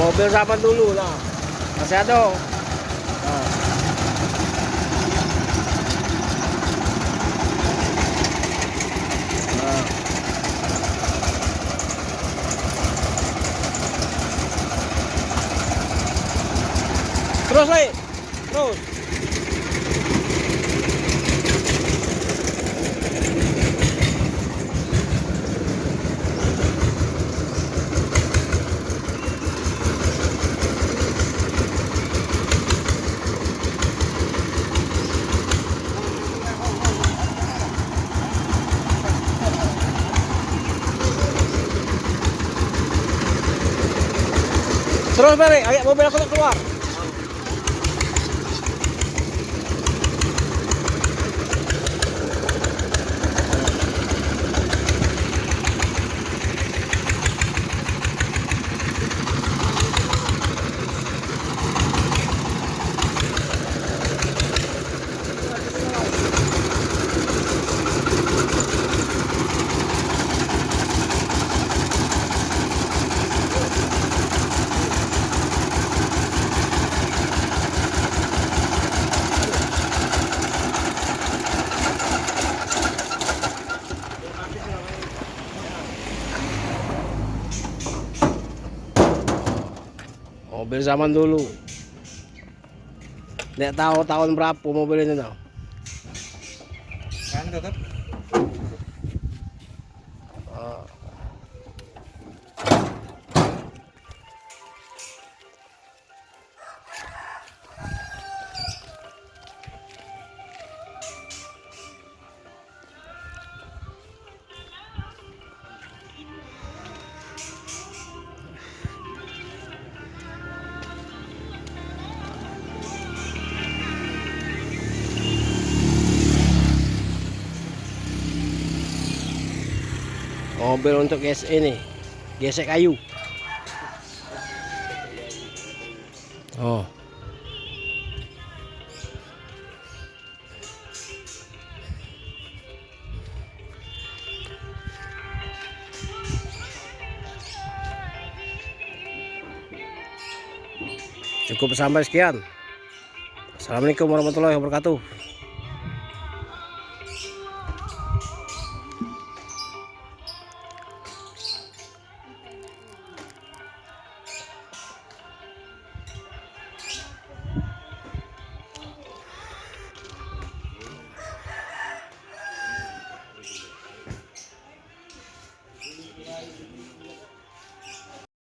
Mobil zaman dulu lah. Masih ada. Nah. Nah. Terus lagi. Terus. Terus Beri, ayo mobil aku keluar. Mobil zaman dulu. Nggak tahu tahun berapa mobil ini tau. Kan tetap. Mobil untuk ini gesek kayu. Oh. Cukup sampai sekian. Assalamualaikum warahmatullahi wabarakatuh.